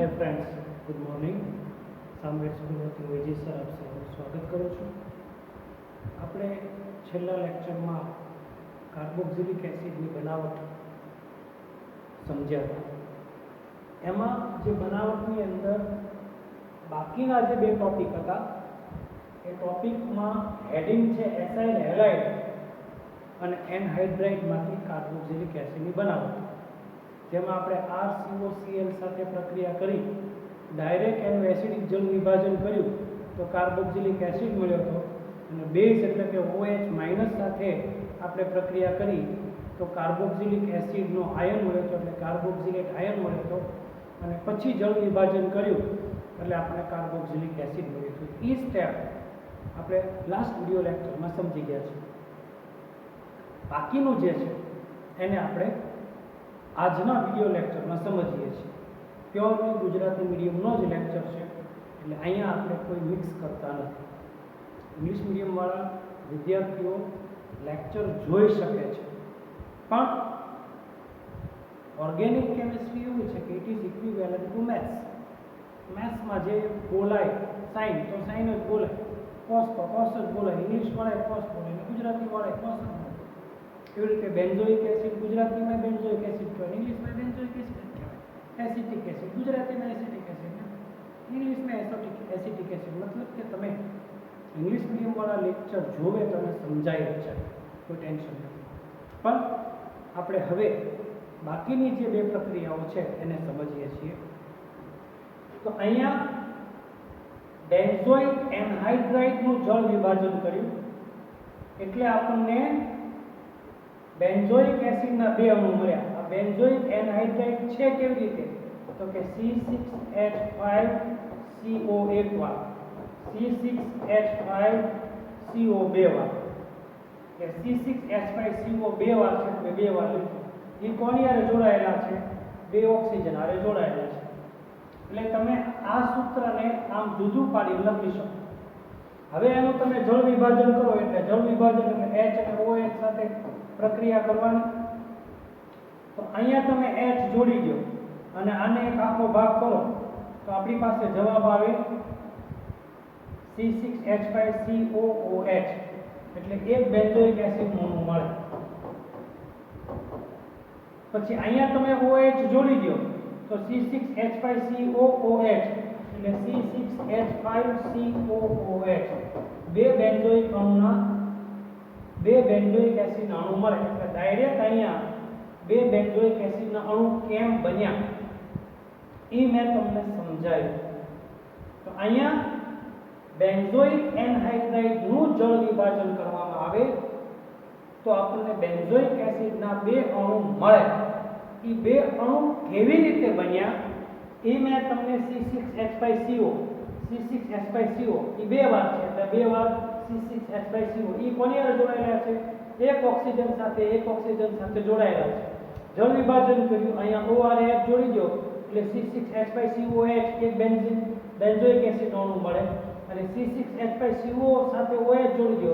હાય friends, good morning. Samved સ્કૂલમાંથી વૈજી sir આપ સૌનું સ્વાગત કરું છું. આપણે છેલ્લા લેક્ચરમાં કાર્બોક્સિલિક એસિડની બનાવટ સમજ્યા હતા. એમાં જે બનાવટની અંદર બાકીના જે બે ટોપિક હતા એ ટોપિકમાં હેડિંગ છે એસાઇલ હેલાઇડ અને એનહાઇડ્રાઇડમાંથી કાર્બોક્સિલિક એસિડની બનાવટ, જેમાં આપણે RCOCl સાથે પ્રક્રિયા કરી ડાયરેક્ટ એનું એસિડિક જળ વિભાજન કર્યું તો કાર્બોક્સિલિક એસિડ મળ્યો હતો, અને બેઝ એટલે કે OH- સાથે આપણે પ્રક્રિયા કરી તો કાર્બોક્સિલિક એસિડનો આયન મળ્યો હતો, એટલે કાર્બોક્સિલેટ આયન મળ્યો હતો, અને પછી જળ વિભાજન કર્યું એટલે આપણે કાર્બોક્સિલિક એસિડ મળ્યું હતું. એ સ્ટેપ આપણે લાસ્ટ વિડિયો લેક્ચરમાં સમજી ગયા છે. બાકીનું જે છે એને આપણે આજના વિડિયો લેક્ચરમાં સમજીએ છીએ. પ્યોરલી ગુજરાતી મીડિયમનો જ લેક્ચર છે, એટલે અહીંયા આપણે કોઈ મિક્સ કરતા નથી. ઇંગ્લિશ મીડિયમવાળા વિદ્યાર્થીઓ લેક્ચર જોઈ શકે છે, પણ ઓર્ગેનિક કેમિસ્ટ્રી એવું છે કે it is equivalent to maths. મેથ્સમાં જે બોલાય સાઇન તો સાઇન જ બોલાય, કોસ તો કોસ જ બોલાય, ઇંગ્લિશ વાળાએ કોસ બોલાય, ગુજરાતી વાળાએ કોસ જ બોલાય. એવી રીતે બેન્ઝોઇક એસિડ ગુજરાતીમાં બેન્ઝોઇક એસિડ કહેવાય, ઇંગ્લિશમાં બેન્ઝોઇક એસિડ કહેવાય. એસિટિક એસિડ ગુજરાતીમાં એસિટિક એસિડ, ઇંગ્લિશમાં એસિટિક એસિડ. મતલબ કે તમે ઇંગ્લિશ મીડિયમવાળા લેક્ચર જોવે તો એને સમજાય જ જાય, કોઈ ટેન્શન નથી. પણ આપણે હવે બાકીની જે બે પ્રક્રિયાઓ છે એને સમજીએ છીએ. તો અહીંયા બેન્ઝોઇક એનહાઇડ્રાઇડનું જળ વિભાજન કર્યું એટલે આપણને બેન્ઝોઇક એસિડના બે અણુ મળ્યા. આ બેન્ઝોઇક એનહાઇડ્રાઇડ છે કેવી રીતે? તો કે C6H5CO1 વાર, C6H5CO2 વાર, કે C6H5CO2 વાર છે, બે વાર લીધું. એ કોની હારે જોડાયેલા છે? બે ઓક્સિજન હારે જોડાયેલા છે. એટલે તમે આ સૂત્રને આમ જુદું પાડી લખી શકો. હવે એનું તમે જળ વિભાજન કરો એટલે જળ વિભાજન એટલે H અને OH સાથે પ્રક્રિયા કરવાની. તો અહીંયા તમે H જોડી દો અને આને એક આખો ભાગ કરો તો આપણી પાસે જવાબ આવે C6H5COOH, એટલે એક બેન્ઝોઇક એસિડનું અણુ મળે. પછી અહીંયા તમે OH જોડી દો તો C6H5COOH એટલે C6H5COOH, બે બેન્ઝોઇક અણુના બે બેન્ઝોઇક એસિડના અણુ મળે. એટલે ડાયરેક્ટ અહીંયા બે બેન્ઝોઇક એસિડના અણુ કેમ બન્યા એ મેં તમને સમજાવ્યું. તો અહીંયા બેન્ઝોઇક એનહાઇડ્રાઇડનું જળ વિભાજન કરવામાં આવે તો આપણને બેન્ઝોઇક એસિડના બે અણુ મળે. એ બે અણુ કેવી રીતે બન્યા એ મેં તમને C6H5CO એ બે વાર છે એટલે બે વાર C6H5CO એ કોની હારે જોડાયેલા છે? એક ઓક્સિજન સાથે જોડાયેલા છે. જળ વિભાજન કર્યું, અહીંયા ORH જોડી દો એટલે C6H5COH એક બેન્ઝોઇક એસિડ અણુ મળે, અને C6H5CO સાથે OH જોડી દો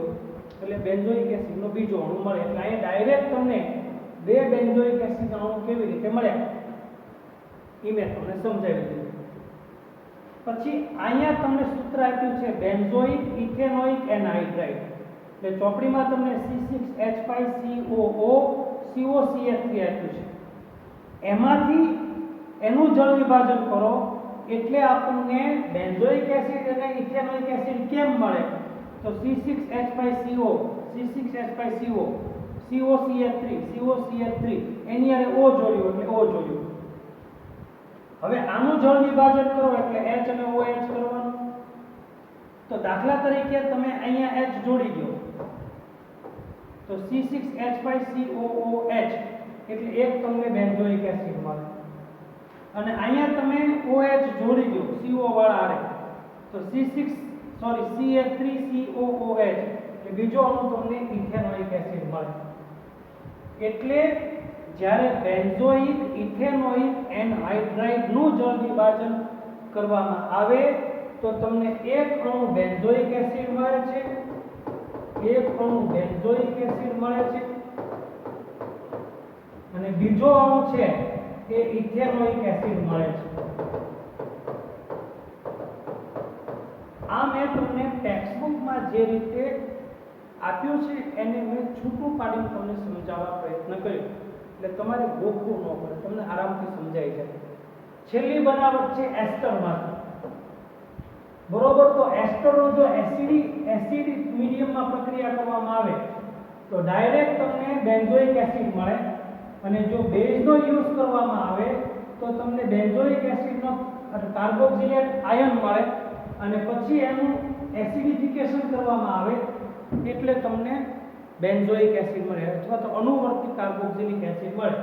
એટલે બેન્ઝોઇક એસિડનો બીજો અણુ મળે. એટલે અહીંયા ડાયરેક્ટ તમને બે બેન્ઝોઇક એસિડ અણુ કેવી રીતે મળ્યા એ મેં તમને સમજાવી દીધું. પછી અહીંયા તમને સૂત્ર આપ્યું છે બેન્ઝોઇક ઇથેનોઇક એનહાઇડ્રાઇડ, એટલે ચોપડીમાં તમને C6H5COO COCH3 આપ્યું છે. એમાંથી એનું જળ વિભાજન કરો એટલે આપણને બેન્ઝોઇક એસિડ અને ઇથેનોઇક એસિડ કેમ મળે? તો C6H5CO COCH3 એની હારે O જોડ્યું એટલે O જોડ્યું. હવે આનું જળ વિભાજન કરો એટલે H અને OH કરવાનું. તો દાખલા તરીકે તમે અહીંયા H જોડી દો તો C6H5COOH એટલે એક તમને બેન્ઝોઇક એસિડ મળે, અને અહીંયા તમે OH જોડી દો CO વાળા હારે તો CH3COOH એટલે બીજો અણુ તમને ઇથેનોઇક એસિડ મળે. એટલે જ્યારે બેન્ઝોઇક ઇથેનોઇક એનહાઇડ્રાઇડનું જળ વિભાજન કરવામાં આવે તો તમને એક અણુ બેન્ઝોઇક એસિડ મળે છે, એક અણુ બેન્ઝોઇક એસિડ મળે છે, અને બીજો અણુ છે એ ઇથેનોઇક એસિડ મળે છે. બુકમાં જે રીતે આપ્યું છે એને મેં છૂટું પાડીને તમને સમજાવવા પ્રયત્ન કર્યો, એટલે તમારે ગોખવું ન પડે, તમને આરામથી સમજાઈ જાય. છેલ્લી બનાવટ છે એસ્ટરમાંથી. બરોબર, તો એસ્ટરનો જો એસિડિક મીડિયમમાં પ્રક્રિયા કરવામાં આવે તો ડાયરેક્ટ તમને બેન્ઝોઇક એસિડ મળે, અને જો બેઝનો યુઝ કરવામાં આવે તો તમને બેન્ઝોઇક એસિડનો કાર્બોક્સિલેટ આયન મળે, અને પછી એનું એસિડિફિકેશન કરવામાં આવે એટલે તમને બેન્ઝોઇક એસિડ મળે, અથવા તો અનુવર્તી કાર્બોક્સિલિક એસિડ મળે.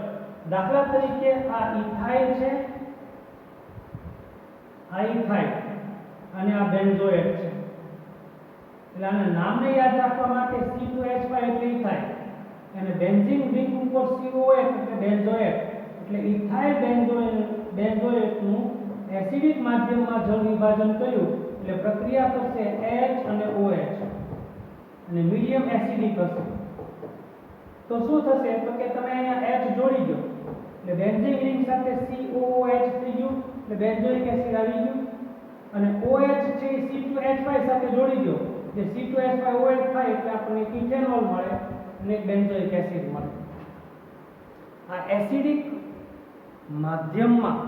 દાખલા તરીકે આ ઇથાઇલ છે, આ ઇથાઇલ અને આ બેન્ઝોએટ છે. એટલે આના નામને યાદ રાખવા માટે C2H5 એટલે ઇથાઇલ, અને બેન્ઝીન રિંગ ઉપર COH એટલે બેન્ઝોએટ. એટલે ઇથાઇલ બેન્ઝોએટનું એસિડિક માધ્યમમાં જળ વિભાજન કર્યું એટલે પ્રક્રિયા કરશે H અને OH, અને મીડિયમ એસિડિક હશે. તો શું થશે તો કે તમે અહીંયા H જોડી દો એટલે બેન્ઝીન રિંગ સાથે COOH થઈ ગયું એટલે બેન્ઝોઇક એસિડ આવી ગયું, અને OH છે C2H5 સાથે જોડી દો જે C2H5OH થાય એટલે આપણને ઇથેનોલ મળે અને બેન્ઝોઇક એસિડ મળે. આ એસિડિક માધ્યમમાં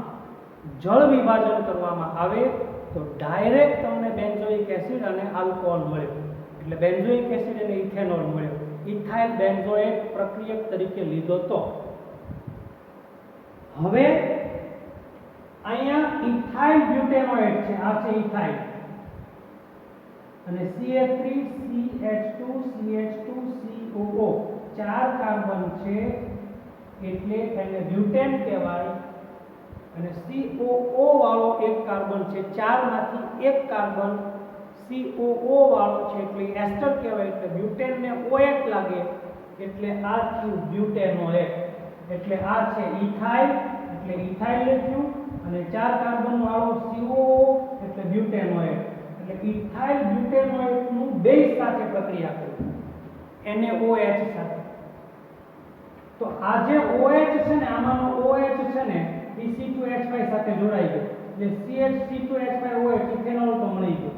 જળ વિભાજન કરવામાં આવે તો ડાયરેક્ટ તમને બેન્ઝોઇક એસિડ અને આલ્કોહોલ મળે, એટલે બેન્ઝોઇક એસિડ અને ઇથેનોલ મળ્યો. ઇથાઇલ બેન્ઝોએટ પ્રક્રિયક તરીકે લીધો. તો હવે અહીંયા ઇથાઇલ બ્યુટેનોએટ છે, આ છે ઇથાઇલ, અને CH3CH2CH2COO ચાર કાર્બન છે એટલે એને બ્યુટેન કહેવાય, અને COO વાળો એક કાર્બન છે, ચારમાંથી એક કાર્બન COO વાળો છે એટલે એસ્ટર કહેવાય, એટલે બ્યુટેન ને OH લાગે એટલે આ થયું બ્યુટેનોએટ. એટલે આ છે ઇથાઇલ એટલે ઇથાઇલ લખ્યું, અને ચાર કાર્બન વાળો COO એટલે બ્યુટેનોએટ, એટલે ઇથાઇલ બ્યુટેનોએટ નું બેઝ સાથે પ્રક્રિયા કરી NaOH સાથે. તો આ જે OH છે ને, આમાંનો OH છે ને એ C2H5 સાથે જોડાઈ ગયો એટલે CH2H5OH ઇથેનોલ તો મળી ગયો,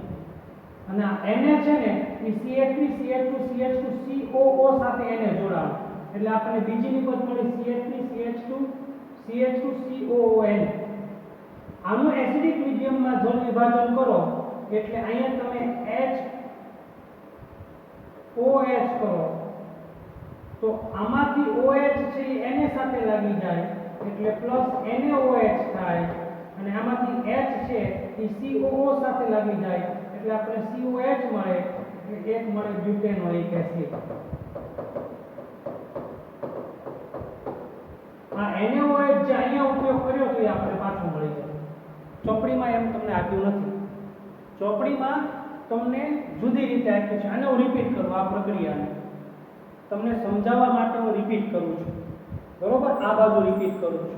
અને આ Na છે ને એ CH3CH2CH2COO સાથે એને જોડાણું એટલે આપણને બીજી નિપજ મળી CH3CH2CH2COON. આનું એસિડિક મીડિયમમાં જળ વિભાજન કરો એટલે અહીંયા તમે HOH કરો તો આમાંથી OH છે એ Na સાથે લાગી જાય એટલે પ્લસ NaOH થાય, અને આમાંથી H છે એ COO સાથે લાગી જાય એટલે આપણે COH મળે, એટલે એક મળે બ્યુટેનોઇક એસિડ. આ NaOH જે અહીંયા ઉપયોગ કર્યો તો એ આપણે પાછું મળી જાય. ચોપડીમાં એમ તમને આપ્યું નથી, ચોપડીમાં તમને જુદી રીતે આપ્યું છે. આને હું રિપીટ કરું, આ પ્રક્રિયાને તમને સમજાવવા માટે હું રિપીટ કરું છું, બરોબર? આ બાજુ રિપીટ કરું છું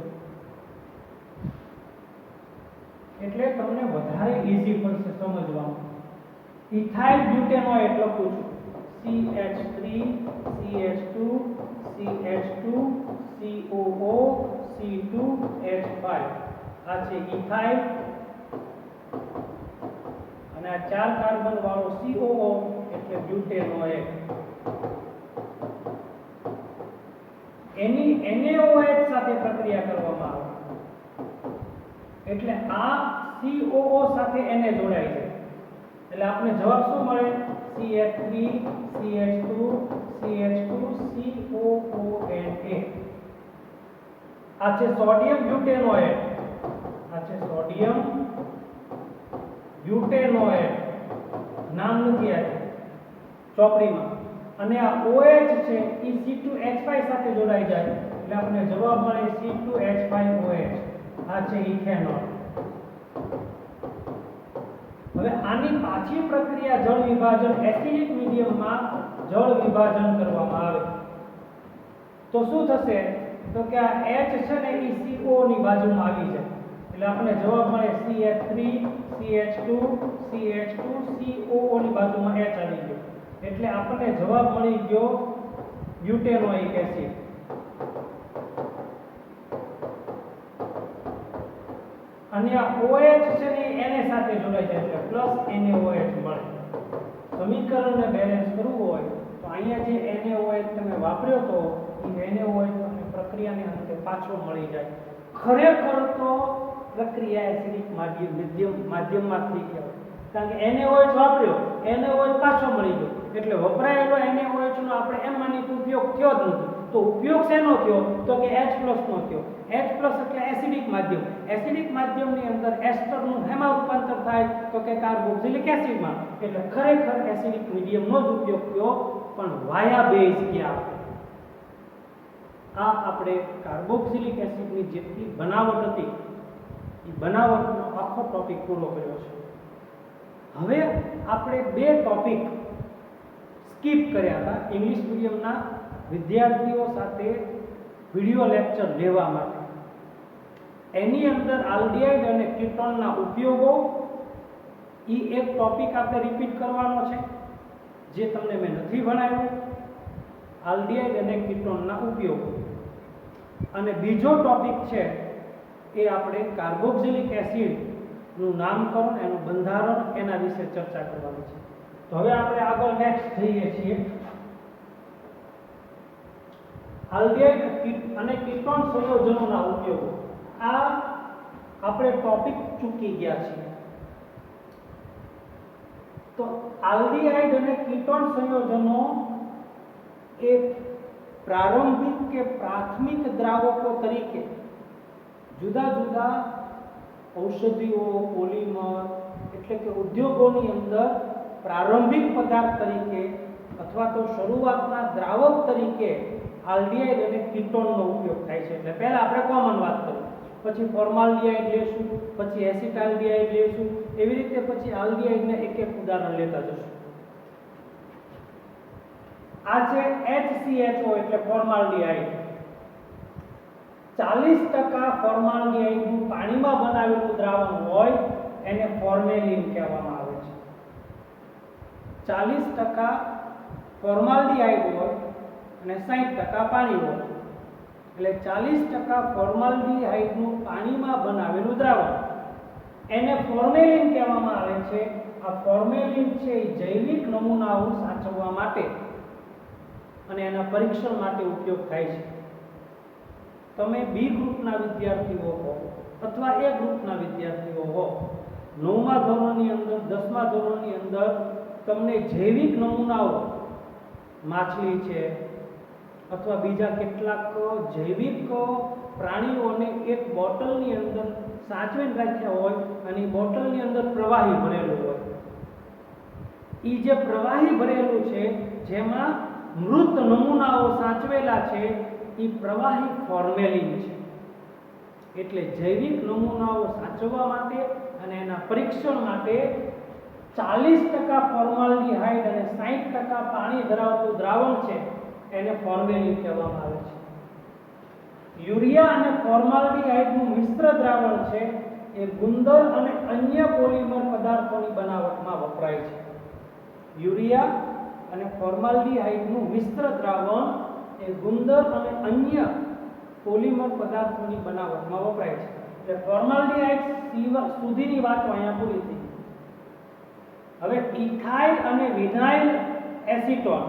એટલે તમને વધારે ઈઝી પડશે સમજવામાં. ઇથાઇલ બ્યુટેનોએટ લખું છું CH3CH2CH2COO C2H5. આ છે ઇથાઇલ, અને આ ચાર કાર્બન વાળો COO એટલે બ્યુટેનોએટ. એની NaOH સાથે પ્રક્રિયા કરવામાં આવે એટલે આ COO સાથે Na જોડાય છે એટલે આપણે જવાબ શું મળે CH3CH2CH2COONA. આ છે સોડિયમ બ્યુટેનોએટ, આ છે સોડિયમ બ્યુટેનોએટ, નામ નથી આપ્યું ચોપડીમાં, અને આ OH છે એ C2H5 સાથે જોડાઈ જાય એટલે આપણે જવાબ મળે C2H5OH. આ છે ઇથેનોલ. હવે આની પાછી પ્રક્રિયા જળ વિભાજન એસિડિક મીડિયમમાં જળ વિભાજન કરવામાં આવે તો શું થશે તો કે આ H છે ને એ CO ની બાજુમાં આવી જાય એટલે આપણને જવાબ મળે CH3CH2CH2COO ની બાજુમાં H આવી ગયો એટલે આપણને જવાબ મળી ગયો બ્યુટેનોઇક એસિડ. અને આ OH છે ને Na સાથે જોડાય છે એટલે પ્લસ NaOH મળે. સમીકરણને બેલેન્સ કરવું હોય તો અહીંયા જે NaOH તમે વાપર્યો તો એ NaOH તમને પ્રક્રિયાને અંતે પાછો મળી જાય. ખરેખર તો પ્રક્રિયા એસિડિક માધ્યમમાં થઈ કહેવાય, કારણ કે NaOH વાપર્યો, NaOH પાછો મળી ગયો, એટલે વપરાયેલો NaOH નો આપણે એમ માની ઉપયોગ થયો જ નથી. તો ઉપયોગ શેનો થયો? તો કે H+ નો થયો. H+ એટલે એસિડિક માધ્યમ. એસિડિક માધ્યમની અંદર એસ્ટરનું હેમાં રૂપાંતર થાય તો કે કાર્બોક્સિલિક એસિડમાં, એટલે ખરેખર એસિડિક મીડિયમનો જ ઉપયોગ થયો, પણ વાયા બેઝ ગયા. આ આપણે કાર્બોક્સિલિક એસિડની જેટલી બનાવટ હતી એ બનાવટનો આખો ટોપિક પૂરો કર્યો છે. હવે આપણે બે ટોપિક સ્કીપ કર્યા હતા ઇંગ્લિશ મીડિયમના વિદ્યાર્થીઓ સાથે વિડિયો લેક્ચર લેવા માટે. એની અંદર આલ્ડિહાઇડ અને કીટોનના ઉપયોગો એ એક ટોપિક આપણે રિપીટ કરવાનો છે જે તમને મેં નથી ભણાવ્યો, આલ્ડિહાઇડ અને કીટોનના ઉપયોગો. અને બીજો ટોપિક છે એ આપણે કાર્બોક્સિલિક એસિડનું નામકરણ, એનું બંધારણ, એના વિશે ચર્ચા કરવાની છે. તો હવે આપણે આગળ નેક્સ્ટ જઈએ છીએ. આલ્ડિહાઇડ અને કીટોન સંયોજનોના ઉપયોગો. આ આપણે ટોપિક ચૂકી ગયા છીએ. તો આલ્ડિહાઇડ અને કીટોન સંયોજનો એ પ્રારંભિક કે પ્રાથમિક દ્રાવકો તરીકે જુદા જુદા ઔષધિઓ, પોલિમર એટલે કે ઉદ્યોગોની અંદર પ્રારંભિક પદાર્થ તરીકે અથવા તો શરૂઆતના દ્રાવક તરીકે આલ્ડિહાઇડ અને કીટોનનો ઉપયોગ થાય છે. એટલે પહેલા આપણે કોમન વાત કરીએ, પછી ફોર્માલ્ડિહાઇડ લેશું, પછી એસિટાલ્ડિહાઇડ લેશું, એવી રીતે પછી આલ્ડિહાઇડને એક એક ઉદાહરણ લેતા જશું. આ છે HCHO એટલે ફોર્માલ્ડિહાઇડ. 40% ફોર્માલ્ડિહાઇડનું પાણીમાં બનાવેલું દ્રાવણ હોય એને ફોર્મેલિન કહેવામાં આવે છે. 40% ફોર્માલ્ડિહાઇડ હોય અને 60% પાણી હોય, એટલે 40% ફોર્માલ્ડિહાઇડનું પાણીમાં બનાવેલું દ્રાવણ એને ફોર્મેલિન કહેવામાં આવે છે. આ ફોર્મેલિન છે એ જૈવિક નમૂનાઓ સાચવવા માટે અને એના પરીક્ષણ માટે ઉપયોગ થાય છે. તમે બી ગ્રુપના વિદ્યાર્થીઓ હો અથવા એ ગ્રુપના વિદ્યાર્થીઓ હો, 9મા ધોરણની અંદર 10મા ધોરણની અંદર તમને જૈવિક નમૂનાઓ માછલી છે અથવા બીજા કેટલાક જૈવિક પ્રાણીઓને એક બોટલની અંદર સાચવીને રાખ્યા હોય અને એ બોટલની અંદર પ્રવાહી ભરેલું હોય. એ જે પ્રવાહી ભરેલું છે જેમાં મૃત નમૂનાઓ સાચવેલા છે એ પ્રવાહી ફોર્મેલિન છે. એટલે જૈવિક નમૂનાઓ સાચવવા માટે અને એના પરીક્ષણ માટે 40% ફોર્માલ્ડિહાઇડ અને 60% પાણી ધરાવતું દ્રાવણ છે એને ફોર્મેલિન કહેવામાં આવે છે. યુરિયા અને ફોર્માલ્ડિહાઇડનું મિશ્ર દ્રાવણ છે એ ગુંદર અને અન્ય પોલિમર પદાર્થોની બનાવટમાં વપરાય છે. યુરિયા અને ફોર્માલ્ડિહાઇડનું મિશ્ર દ્રાવણ એ ગુંદર અને અન્ય પોલિમર પદાર્થોની બનાવટમાં વપરાય છે. એટલે ફોર્માલ્ડિહાઇડ સુધીની વાત અહીંયા પૂરી થઈ. હવે ઇથાઇલ અને વિનાઇલ એસિટોન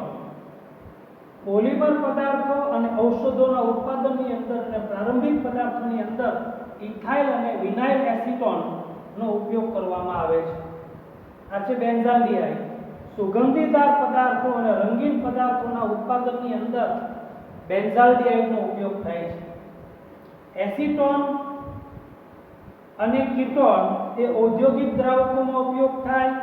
પોલિમર પદાર્થો અને ઔષધોના ઉત્પાદનની અંદર અને પ્રારંભિક પદાર્થોની અંદર ઇથાઇલ અને વિનાઇલ એસિટોનનો ઉપયોગ કરવામાં આવે છે. આ છે બેન્ઝાલ્ડિહાઇડ. સુગંધીદાર પદાર્થો અને રંગીન પદાર્થોના ઉત્પાદનની અંદર બેન્ઝાલ્ડિહાઇડનો ઉપયોગ થાય છે. એસિટોન અને કીટોન એ ઔદ્યોગિક દ્રાવકોમાં ઉપયોગ થાય.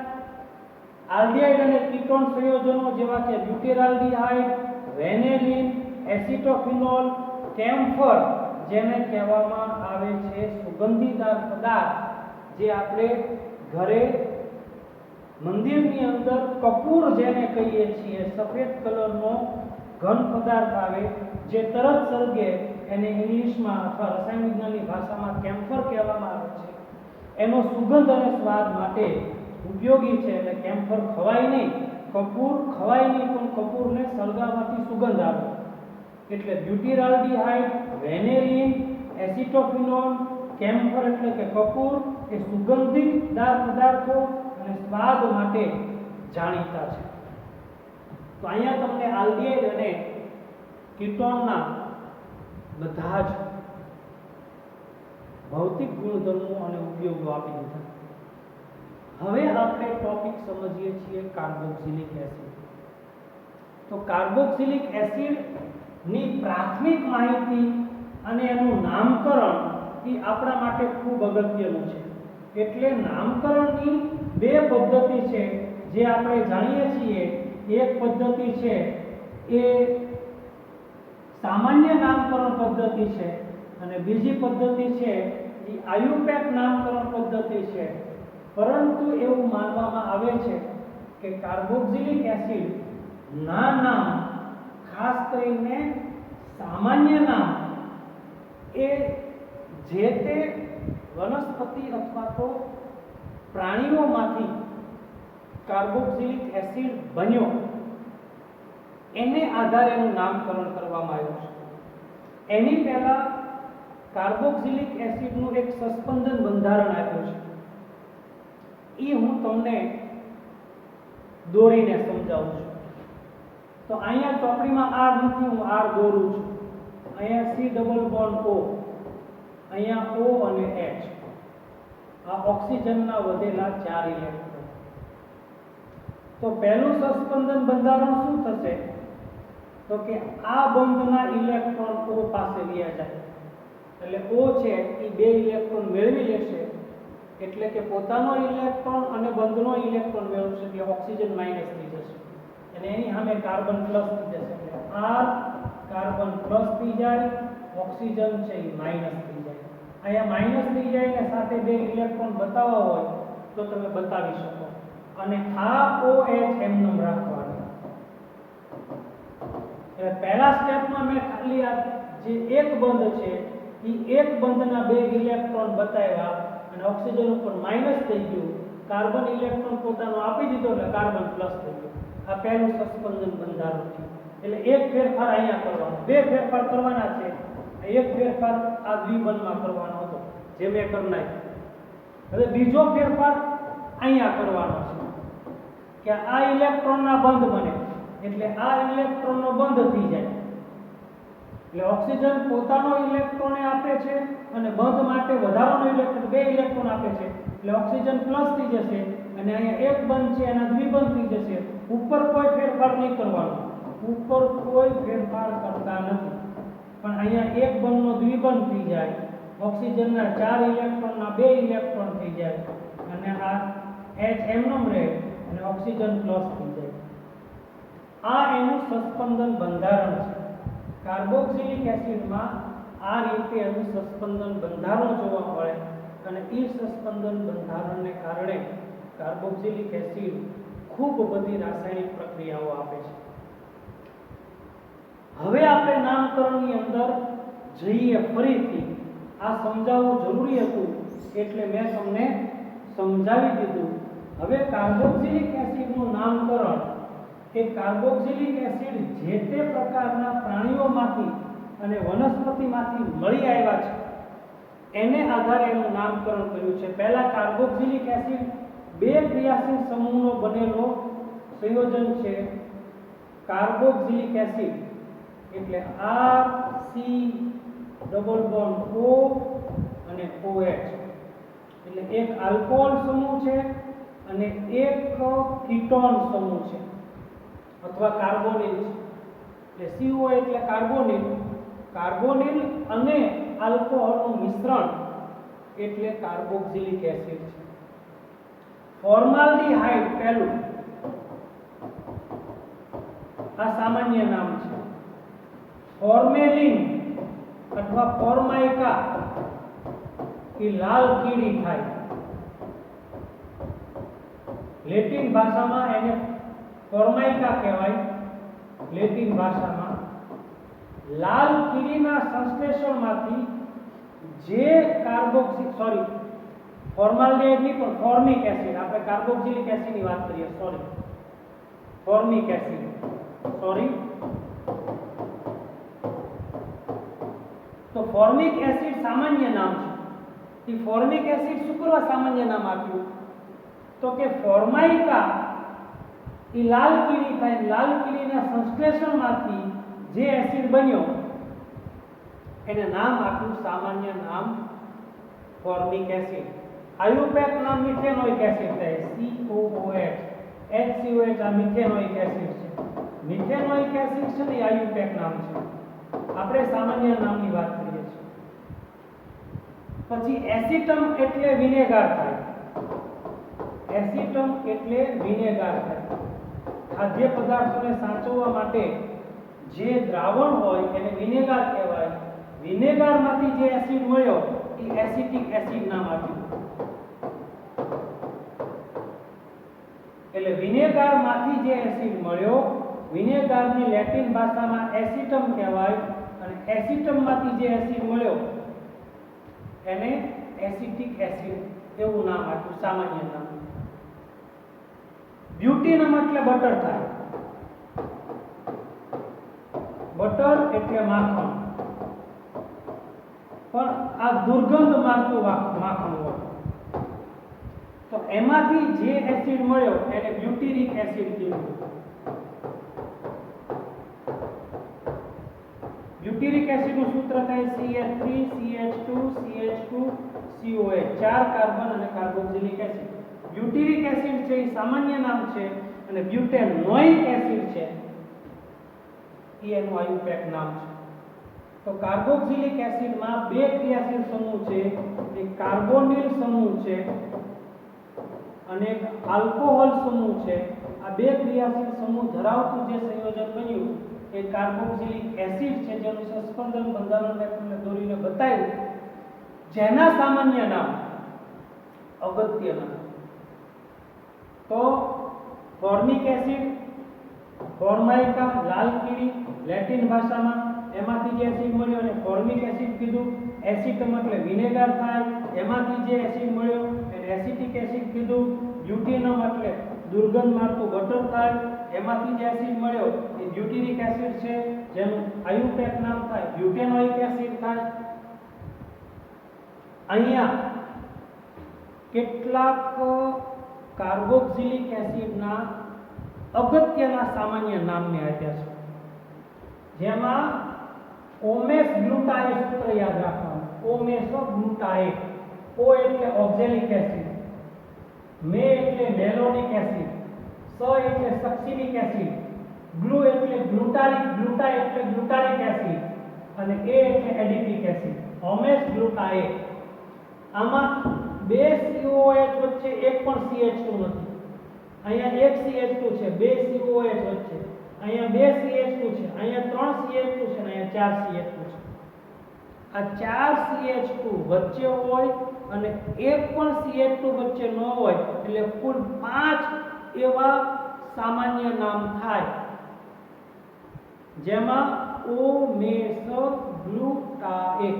આલ્ડિહાઇડ અને કીટોન સંયોજનો જેવા કે બ્યુટેરાલ્ડિહાઇડ, વેનેલિન, એસિટોફિનોલ, કેમ્ફર જેને કહેવામાં આવે છે સુગંધીદાર પદાર્થ, જે આપણે ઘરે મંદિરની અંદર કપૂર જેને કહીએ છીએ, સફેદ કલરનો ઘન પદાર્થ આવે જે તરત સળગે, એને ઇંગ્લિશમાં અથવા રસાયણ વિજ્ઞાનની ભાષામાં કેમ્ફર કહેવામાં આવે છે. એનો સુગંધ અને સ્વાદ માટે ઉપયોગી છે. એટલે કેમ્ફર ખવાય નહીં, કપૂર ખવાય નહીં, પણ કપૂરને સળગાવવાથી સુગંધ આવે. એટલે બ્યુટેરાલ્ડિહાઇડ, વેનેલિન, એસિટોફિનોલ, કેમ્ફર એટલે કે કપૂર એ સુગંધીદાર પદાર્થો અને સ્વાદ માટે જાણીતા છે. તો અહીંયા તમને આલ્ડિહાઇડ અને કીટોનના બધા જ ભૌતિક ગુણધર્મો અને ઉપયોગો આપી દીધા. હવે આપણે ટોપિક સમજીએ છીએ કાર્બોક્સિલિક એસિડ. તો કાર્બોક્સિલિક એસિડ ની પ્રાથમિક માહિતી અને એનું નામકરણ એ આપણા માટે ખૂબ અગત્યનું છે. એટલે નામકરણની બે પદ્ધતિ છે જે આપણે જાણીએ છીએ. એક પદ્ધતિ છે એ સામાન્ય નામકરણ પદ્ધતિ છે અને બીજી પદ્ધતિ છે એ આયુપેક નામકરણ પદ્ધતિ છે. પરંતુ એવું માનવામાં આવે છે કે કાર્બોક્સિલિક એસિડ ના નામ, ખાસ કરીને સામાન્ય નામ, એ જે તે વનસ્પતિ અથવા તો પ્રાણીઓમાંથી કાર્બોક્સિલિક એસિડ બન્યો એને આધારે એનું નામકરણ કરવામાં આવ્યું છે. એની પહેલા કાર્બોક્સિલિક એસિડનું એક સસ્પેન્શન બંધારણ આપ્યું છે. એ હું તમને દોરીને સમજાવું છું. તો અહીંયા ચોપડીમાં R નથી, હું R દોરું છું. અહીંયા C ડબલ બોન્ડ O, અહીંયા O અને H. આ ઓક્સિજનના વધેલા 4 ઇલેક્ટ્રોન. તો પહેલું સસ્પેન્શન બંધારણ શું થશે? તો કે આ બંધના ઇલેક્ટ્રોન O પાસે વ્યા જાય. એટલે O છે એ 2 ઇલેક્ટ્રોન મેળવી લેશે, એટલે કે પોતાનો ઇલેક્ટ્રોન અને બંધનો ઇલેક્ટ્રોન મેળવશે, એટલે ઓક્સિજન માઈનસ થઈ જશે અને એની સામે કાર્બન પ્લસ થઈ જશે. એટલે R કાર્બન પ્લસ થઈ જાય, ઓક્સિજન છે એ માઈનસ થઈ જાય. અહીંયા માઈનસ થઈ જાય ને સાથે 2 ઇલેક્ટ્રોન બતાવવા હોય તો તમે બતાવી શકો. અને આ OH એમનેમ રાખવાનું. એટલે પહેલા સ્ટેપમાં મેં ખાલી આ જે એક બંધ છે એ એક બંધના 2 ઇલેક્ટ્રોન બતાવ્યા અને ઓક્સિજન ઉપર માઈનસ થઈ ગયું. કાર્બન ઇલેક્ટ્રોન પોતાનો આપી દીધો એટલે કાર્બન પ્લસ થઈ ગયો. આ પહેલું સસ્પેન્શન બંધારણ છે. એટલે એક ફેરફાર અહીંયા કરવાનો, 2 ફેરફાર કરવાના છે. એક ફેરફાર આ દ્વિબંધમાં કરવાનો હતો જે મેં કરી નાખ્યો. હવે બીજો ફેરફાર અહીંયા કરવાનો છે કે આ ઇલેક્ટ્રોનના બંધ બને, એટલે આ ઇલેક્ટ્રોનનો બંધ થઈ જાય. એટલે ઓક્સિજન પોતાનો ઇલેક્ટ્રોન આપે છે અને બંધ માટે વધારાનો ઇલેક્ટ્રોન 2 ઇલેક્ટ્રોન આપે છે, એટલે ઓક્સિજન પ્લસ થઈ જશે અને અહીંયા એક બંધ છે એના દ્વિબંધ થઈ જશે. ઉપર કોઈ ફેરફાર નહીં કરવાનો, ઉપર કોઈ ફેરફાર કરતા નથી, પણ અહીંયા એક બંધનો દ્વિબંધ થઈ જાય, ઓક્સિજનના 4 ઇલેક્ટ્રોનના 2 ઇલેક્ટ્રોન થઈ જાય અને આ H એમનેમ રહે અને ઓક્સિજન પ્લસ થઈ જાય. આ એનું સસ્પેન્શન બંધારણ છે. કાર્બોક્સિલિક એસિડમાં આ રીતે એનું સસ્પેન્શન બંધારણ જોવા મળે અને એ સસ્પેન્શન બંધારણને કારણે કાર્બોક્સિલિક એસિડ ખૂબ બધી રાસાયણિક પ્રક્રિયાઓ આપે છે. હવે આપણે નામકરણની અંદર જઈએ. ફરીથી આ સમજાવવું જરૂરી હતું એટલે મેં તમને સમજાવી દીધું. હવે કાર્બોક્સિલિક એસિડનું નામકરણ એ કાર્બોક્સિલિક એસિડ જે તે પ્રકારના પ્રાણીઓમાંથી અને વનસ્પતિમાંથી મળી આવ્યા છે એને આધારે એનું નામકરણ કર્યું છે. પહેલા કાર્બોક્સિલિક એસિડ 2 ક્રિયાશીલ સમૂહનો બનેલો સંયોજન છે. કાર્બોક્સિલિક એસિડ એટલે R C double bond O અને OH, એટલે એક આલ્કોહોલ સમૂહ છે અને એક કીટોન સમૂહ છે અથવા કાર્બોનિલ છે. એટલે CO એટલે કાર્બોનિલ, કાર્બોનિલ અને આલ્કોહોલનું મિશ્રણ એટલે કાર્બોક્સિલિક એસિડ છે. ફોર્માલ્ડિહાઇડ પહેલું, આ સામાન્ય નામ છે. ફોર્મેલિન અથવા ફોર્માઇકા એ લાલ કીડી થાય. લેટિન ભાષામાં એને ફોર્માઇકા કહેવાય. લેટિન ભાષામાં લાલ કીડીના સંશ્લેષણમાંથી જે ફોર્માલ્ડિહાઇડ નહીં પણ ફોર્મિક એસિડ, આપણે કાર્બોક્સિલિક એસિડની વાત કરીએ, ફોર્મિક એસિડ, તો ફોર્મિક એસિડ સામાન્ય નામ છે. એ ફોર્મિક એસિડ શું કરવા સામાન્ય નામ આપ્યું? તો કે ફોર્માઇકા એ લાલ કીડી થાય, લાલ કીડીના સંશ્લેષણમાંથી જે એસિડ બન્યો એને નામ આપ્યું સામાન્ય નામ ફોર્મિક એસિડ. આયુપેક નામ મિથેનોઇક એસિડ થાય, COOH. HCOH આ મિથેનોઇક એસિડ છે. મિથેનોઇક એસિડ છે ને આયુપેક નામ છે. આપણે સામાન્ય નામની વાત કરીએ છીએ. પછી એસિટમ એટલે વિનેગાર થાય. એસિટમ એટલે વિનેગાર થાય. ખાદ્ય પદાર્થોને સાચવવા માટે જે દ્રાવણ હોય એને વિનેગાર કહેવાય. વિનેગારમાંથી જે એસિડ મળ્યો એ એસિટિક એસિડ નામ આપ્યું. એટલે વિનેગારમાંથી જે એસિડ મળ્યો, વિનેગારની લેટિન ભાષામાં એસિટમ કહેવાય અને એસિટમમાંથી જે એસિડ મળ્યો એને એસિટિક એસિડ એવું નામ આપ્યું, સામાન્ય નામ. બ્યુટીનમ એટલે બટર થાય. બટર એટલે માખણ, પણ આ દુર્ગંધ મારતું માખણ હોય તો એમાંથી જે એસિડ મળ્યો એને બ્યુટીરિક એસિડ કીધું. બ્યુટીરિક એસિડનું સૂત્ર થાય CH3 CH2 CH2 COH, 4 carbon અને કાર્બોક્સિલિક એસિડ. બ્યુટીરિક એસિડ છે એ સામાન્ય નામ છે અને બ્યુટેનોઇક એસિડ છે એ એનું આયુપેક નામ છે. તો કાર્બોક્સિલિક એસિડમાં બે ક્રિયાશીલ સમૂહ છે, એક કાર્બોનિલ સમૂહ છે અને એક આલ્કોહોલ સમૂહ છે. આ બે ક્રિયાશીલ સમૂહ ધરાવતું જે સંયોજન બન્યું એ કાર્બોક્સિલિક એસિડ છે, જેનું સસ્પેન્શન બંધારણ મેં તમને દોરીને બતાવ્યું, જેના સામાન્ય નામ અગત્યના તો ફોર્મિક એસિડ, ફોર્માઇકા લાલ કીડી લેટિન ભાષામાં, એમાંથી જે એસિડ મળ્યો એને ફોર્મિક એસિડ કીધું. એસિટમ એટલે વિનેગાર થાય, એમાંથી જે એસિડ મળ્યો એને એસિટિક એસિડ કીધું. બ્યુટીનમ એટલે દુર્ગંધ મારતું બટર થાય, એમાંથી જે એસિડ મળ્યો એ બ્યુટીરિક એસિડ છે, જેનું આયુપેક નામ થાય બ્યુટેનોઇક એસિડ થાય. અહીંયા કેટલાક કાર્બોક્સિલિક એસિડના અગત્યના સામાન્ય નામને આપ્યા છે, જેમાં ઓમેસ ગ્લુટાએ સૂત્ર યાદ રાખવાનું. ઓમેસ ગ્લુટાએ. O એટલે ઓક્ઝેલિક એસિડ, મે એટલે મેલોનિક એસિડ, સ એટલે સક્સિનિક એસિડ, ગ્લુ એટલે ગ્લુટારિક, ગ્લુટા એટલે ગ્લુટારિક એસિડ અને A એટલે એડિપિક એસિડ. ઓમેસ ગ્લુટાએ. આમાં બે COOH વચ્ચે એક પણ CH2 નથી. અહીંયા એક CH2 છે, બે COOH વચ્ચે. અહીંયા બે CH2 છે, અહીંયા 3 CH2 છે અને અહીંયા 4 CH2 છે. આ 4 CH2 વચ્ચે હોય અને એક પણ CH2 વચ્ચે ન હોય એટલે કુલ 5 એવા સામાન્ય નામ થાય, જેમાં ઓમેસ ગ્લુટાએ.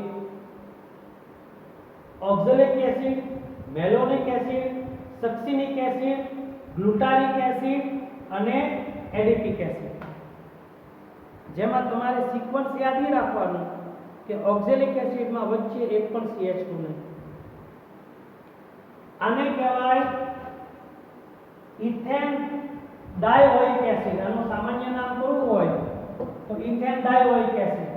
Oxalic acid, malonic acid, succinic acid, glutaric acid અને એડિપિક એસિડ. જેમાં તમારે સિક્વન્સ યાદ રાખવાનું કે ઓક્ઝેલિક એસિડમાં વચ્ચે એક પણ CH2 નહીં. આને કહેવાય ઇથેન ડાયોઇક એસિડ. આનું સામાન્ય નામ કયું હોય તો ઇથેન ડાયોઇક એસિડ.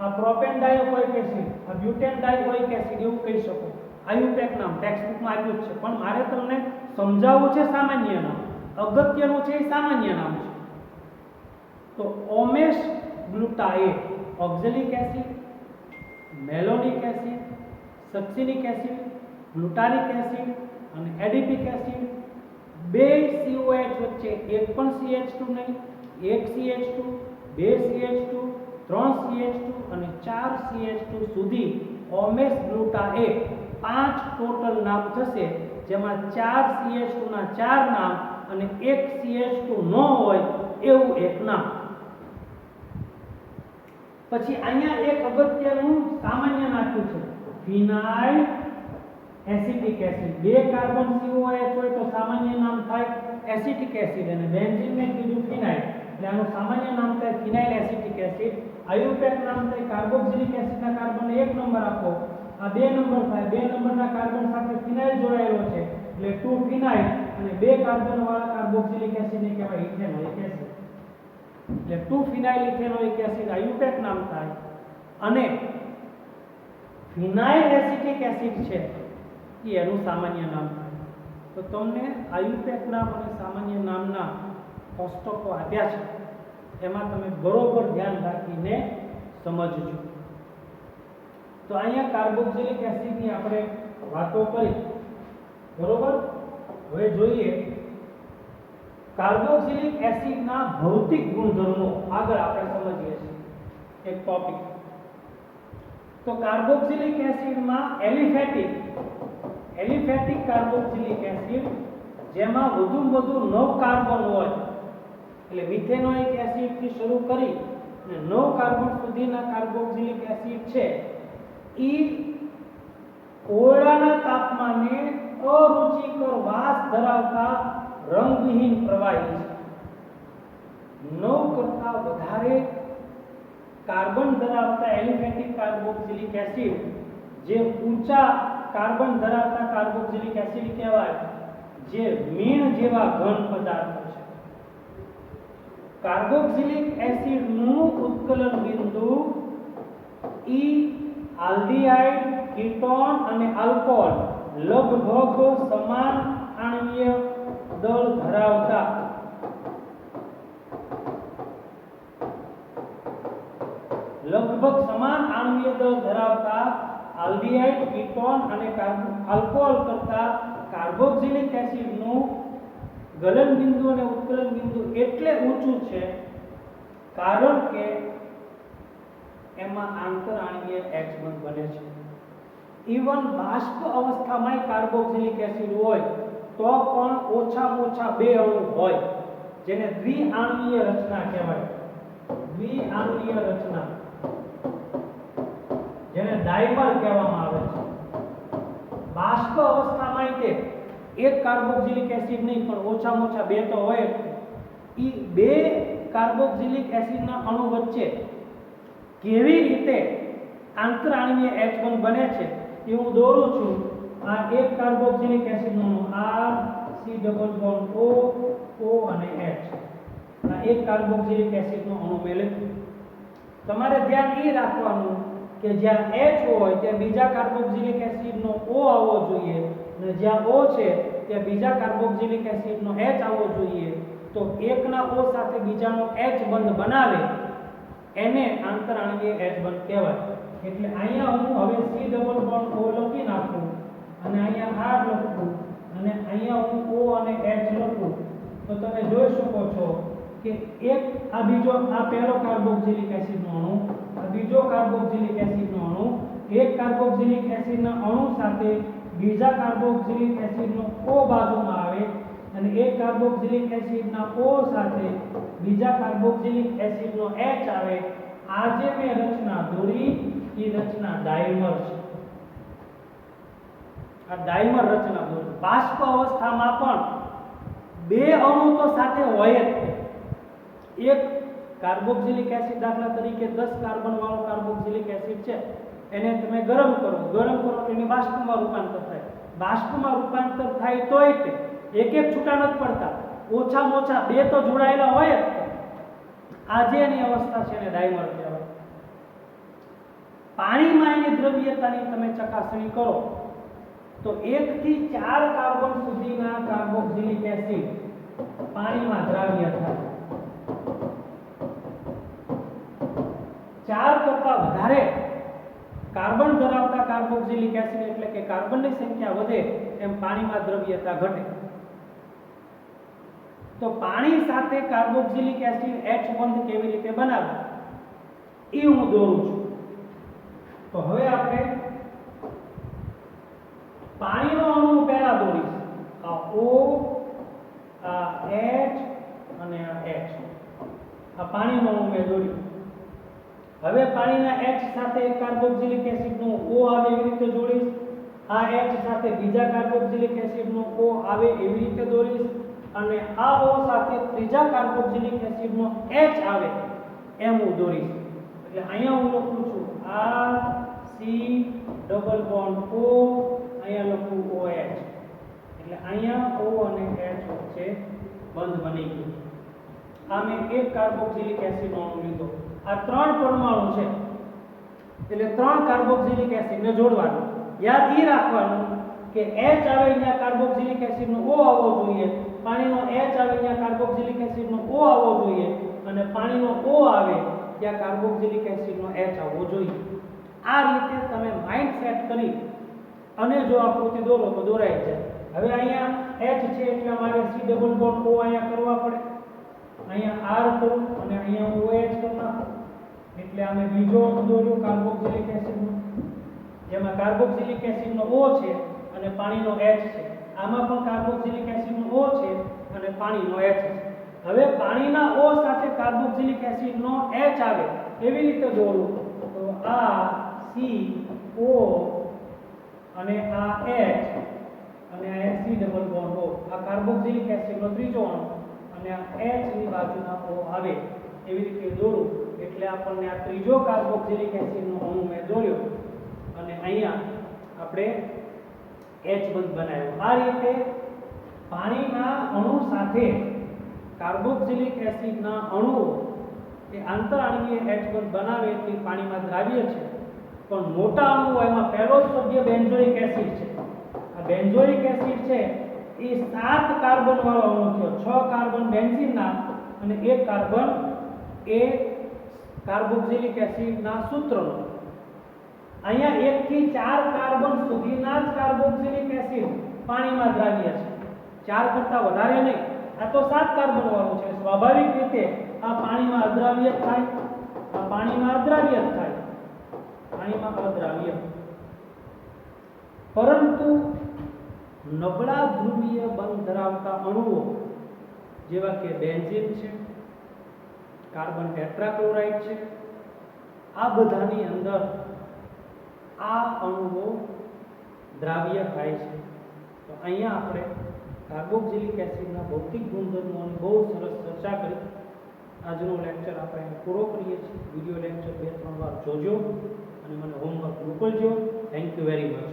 આ પ્રોપેન ડાયોઇક એસિડ, આ બ્યુટેન ડાયોઇક એસિડ એવું કહી શકો. આયુપેક નામ ટેક્સ્ટબુકમાં આપ્યું છે, પણ મારે તમને સમજાવવું છે સામાન્ય નામ. અગત્યનું છે એ સામાન્ય નામ છે. તો ઓમેસ ગ્લુટાએ oxalic acid, malonic acid, succinic acid, glutaric acid અને એડિપિક એસિડ. બે COH વચ્ચે એક પણ CH2 નહીં, એક CH2, બે CH2, 3 CH2 અને 4 CH2 સુધી ઓમેસ ગ્લુટાએ 5 ટોટલ નામ થશે, જેમાં 4 CH2 ના 4 નામ અને એક CH2 ન હોય એવું એક નામ. પછી અહીંયા એક અગત્યનું સામાન્ય નાખ્યું છે ફિનાઇલ એસિટિક એસિડ. બે કાર્બન COH હોય તો સામાન્ય નામ થાય એસિટિક એસિડ અને બેન્ઝીન ને કીધું ફિનાઇલ, એટલે આનું સામાન્ય નામ થાય ફિનાઇલ એસિટિક એસિડ. આયુપેક નામ થાય કાર્બોક્સિલિક એસિડના કાર્બન 1 નંબર આપો, આ 2 નંબર થાય. 2 નંબરના કાર્બન સાથે ફિનાઇલ જોડાયેલો છે એટલે 2 ફિનાઇલ અને 2 કાર્બન વાળા કાર્બોક્સિલિક એસિડને કહેવાય ઇથેનોઇક એસિડ. એટલે 2 ફિનાઇલ ઇથેનોઇક એસિડ આયુપેક નામ થાય અને ફિનાઇલ એસિટિક એસિડ છે એ એનું સામાન્ય નામ થાય. તો તમને આયુપેક નામ અને સામાન્ય નામના કોષ્ટકો આપ્યા છે, એમાં તમે બરોબર ધ્યાન રાખીને સમજજો. તો અહીંયા કાર્બોક્સિલિક એસિડની આપણે વાતો કરી, બરોબર. હવે જોઈએ કાર્બોક્સિલિક એસિડના ભૌતિક ગુણધર્મો. આગળ આપણે સમજીએ છીએ એક ટોપિક. તો કાર્બોક્સિલિક એસિડમાં એલિફેટિક કાર્બોક્સિલિક એસિડ જેમાં વધુમાં વધુ 9 કાર્બન હોય, એટલે મિથેનોઇક એસિડ થી શરૂ કરી અને 9 કાર્બન સુધીના કાર્બોક્સિલિક એસિડ છે એ ઓરડાના તાપમાને અરુચિકર વાસ ધરાવતા રંગવિહીન પ્રવાહી છે. 9 કરતા વધારે કાર્બન ધરાવતા એલિફેટિક કાર્બોક્સિલિક એસિડ જે ઊંચા કાર્બન ધરાવતા કાર્બોક્સિલિક એસિડ કહેવાય, જે મીણ જેવા ઘન પદાર્થો છે. કાર્બોક્સિલિક એસિડનું ઉત્કલન બિંદુ E આલ્ડીહાઇડ, કીટોન અને આલ્કોહોલ લગભગ સમાન આણ્વીય દળ ધરાવતા આલ્ડીહાઇડ, કીટોન અને આલ્કોહોલ કરતા કાર્બોક્સિલિક એસિડનું ગલન બિંદુ અને ઉત્કલન બિંદુ એટલે ઊંચું છે કારણ કે એમાં આંતરઆણ્વીય H બંધ બને છે. ઇવન બાષ્પ અવસ્થામાં કાર્બોક્સિલિક એસિડ હોય તો પણ ઓછામાં ઓછા 2 અણુ હોય, જેને દ્વિઆણ્વીય રચના કહેવાય. દ્વિઆણ્વીય રચના, જેને ડાયમર કહેવામાં આવે છે. બાષ્પ અવસ્થામાં તે એક કાર્બોક્સિલિક એસિડ નહીં પણ ઓછામાં ઓછા 2 તો હોય. એ 2 કાર્બોક્સિલિક એસિડના અણુ વચ્ચે કેવી રીતે આંતરઆણ્વીય H બંધ બને છે એ હું દોરું છું. આ એક કાર્બોક્સિલિક એસિડનું R C double bond O અને H. આ એક કાર્બોક્સિલિક એસિડનો અણુ મેં લખ્યું. તમારે ધ્યાન એ રાખવાનું કે જ્યાં H હોય ત્યાં બીજા કાર્બોક્સિલિક એસિડનો O આવવો જોઈએ, અને જ્યાં O છે ત્યાં બીજા કાર્બોક્સિલિક એસિડનો H આવવો જોઈએ. તો એકના O સાથે બીજાનો H બંધ બનાવે એને આંતરઆણ્વીય H બંધ કહેવાય. એટલે અહીંયા હું હવે C ડબલ બોન્ડ O લખી નાખું અને અહીંયા R લખું અને અહીંયા હું O અને H લખું, તો તમે જોઈ શકો છો કે એક આ પહેલો કાર્બોક્સિલિક એસિડનો અણુ, આ બીજો કાર્બોક્સિલિક એસિડનો અણુ, એક કાર્બોક્સિલિક એસિડના અણુ સાથે બીજા કાર્બોક્સિલિક એસિડનો O બાજુમાં આવે અને એક કાર્બોક્સિલિક એસિડના O સાથે બીજા કાર્બોક્સિલિક એસિડનો H આવે. આ જે મેં રચના દોરી એ રચના ડાયમર છે. આ ડાયમર રચના દોરી. બાષ્પ અવસ્થામાં પણ 2 અણુ તો સાથે હોય જ. એક કાર્બોક્સિલિક એસિડ દાખલા તરીકે 10 કાર્બન વાળો કાર્બોક્સિલિક એસિડ છે, એને તમે ગરમ કરો તો એની બાષ્પમાં રૂપાંતર થાય. બાષ્પમાં રૂપાંતર થાય તોય તે એક છૂટા નથી પડતા, ઓછામાં ઓછા 2 તો જોડાયેલા હોય જ. આજે એની અવસ્થા છે એને ડાયમર કહેવાય. પાણીમાં એની દ્રવ્યતાની તમે ચકાસણી કરો તો 1 થી 4 કાર્બન સુધીના કાર્બોક્સિલિક એસિડ પાણીમાં દ્રાવ્ય થાય. 4 કરતા વધારે કાર્બન ધરાવતા કાર્બોક્સિલિક એસિડ એટલે કે કાર્બનની સંખ્યા વધે એમ પાણીમાં દ્રવ્યતા ઘટે. તો પાણી સાથે કાર્બોક્સિલિક એસિડ H બંધ કેવી રીતે બનાવે એ હું દોરું છું. તો હવે આપણે પાણીનો અણુ પહેલા દોરીશ. આ O, આ H અને આ H. આ પાણીનો અણુ મેં દોર્યું. હવે પાણીના H સાથે એક કાર્બોક્સિલિક એસિડનો O આવે એવી રીતે જોડીશ. આ H સાથે બીજા કાર્બોક્સિલિક એસિડનો O આવે એવી રીતે દોરીશ અને આ O સાથે ત્રીજા કાર્બોક્સિલિક એસિડનો H આવે એમ હું દોરીશ. એટલે અહીંયા હું લખું છું R C double bond O, અહીંયા લખું OH. એટલે અહીંયા O અને H વચ્ચે બંધ બની ગયું. આ મેં એક કાર્બોક્સિલિક એસિડનો અણુ લીધો. આ ત્રણ પરમાણુ છે એટલે ત્રણ કાર્બોક્સિલિક એસિડને જોડવાનું. યાદ એ રાખવાનું કે H આવે અહીંયા કાર્બોક્સિલિક એસિડનો O આવવો જોઈએ, પાણીનો H આવે અહીંયા કાર્બોક્સિલિક એસિડનો O આવવો જોઈએ અને પાણીનો O આવે ત્યાં કાર્બોક્સિલિક એસિડનો H આવવો જોઈએ. આ રીતે તમે માઇન્ડ સેટ કરી અને જો આકૃતિ દોરો તો દોરાઈ જાય. હવે અહીંયા H છે એટલે અમારે C ડબલ બોન્ડ O અહીંયા કરવા પડે. અહીંયા R કરું અને અહીંયા OH કરી નાખું એટલે અમે બીજો અણુ દોર્યો કાર્બોક્સિલિક એસિડનો, જેમાં કાર્બોક્સિલિક એસિડનો O છે અને પાણીનો H છે. આમાં પણ કાર્બોક્સિલિક એસિડનો O છે અને પાણીનો H છે. હવે પાણીના O સાથે કાર્બોક્સિલિક એસિડનો H આવે એવી રીતે દોરું તો આ CO અને આ H અને આ C ડબલ બોન્ડ O, આ કાર્બોક્સિલિક એસિડનો ત્રીજો અણુ અને આ H ની બાજુમાં O આવે એવી રીતે દોરું એટલે આપણને આ ત્રીજો કાર્બોક્સિલિક એસિડનો અણુ મેં દોર્યો અને અહીંયા આપણે H બંધ બનાવ્યો. આ રીતે પાણીના અણુ સાથે કાર્બોક્સિલિક એસિડના અણુઓ એ આંતરઆણ્વીય H બંધ બનાવે એટલે પાણીમાં દ્રાવ્ય છે. પણ મોટા અણુઓ એમાં પહેલો સભ્ય બેન્ઝોઇક એસિડ છે. આ બેન્ઝોઇક એસિડ છે એ 7 કાર્બન વાળો અણુ થયો. 6 કાર્બન બેન્ઝીનના અને 1 કાર્બન એ કાર્બોક્સિલિક એસિડના સૂત્રનો. અહીંયા 1 થી 4 કાર્બન સુધીના જ કાર્બોક્સિલિક એસિડ પાણીમાં દ્રાવ્ય છે. 4 કરતા વધારે નહીં. આ તો 7 કાર્બન વાળું છે. સ્વાભાવિક રીતે આ પાણીમાં અદ્રાવ્ય થાય, આ પાણીમાં અદ્રાવ્ય થાય, પાણીમાં અદ્રાવ્ય. પરંતુ નબળા ધ્રુવીય બંધ ધરાવતા અણુઓ જેવા કે બેન્ઝીન છે, કાર્બન ટેટ્રાક્લોરાઇડ છે, આ બધાની અંદર આ અણુઓ દ્રાવ્ય થાય છે. તો અહીંયા આપણે કાર્બોક્સિલિક એસિડના ભૌતિક ગુણધર્મોની બહુ સરસ ચર્ચા કરી. આજનો લેક્ચર આપણે પૂરો કરીએ છીએ. વિડિયો લેક્ચર 2-3 વાર જોજો અને મને હોમવર્ક મોકલજો. Thank you very much.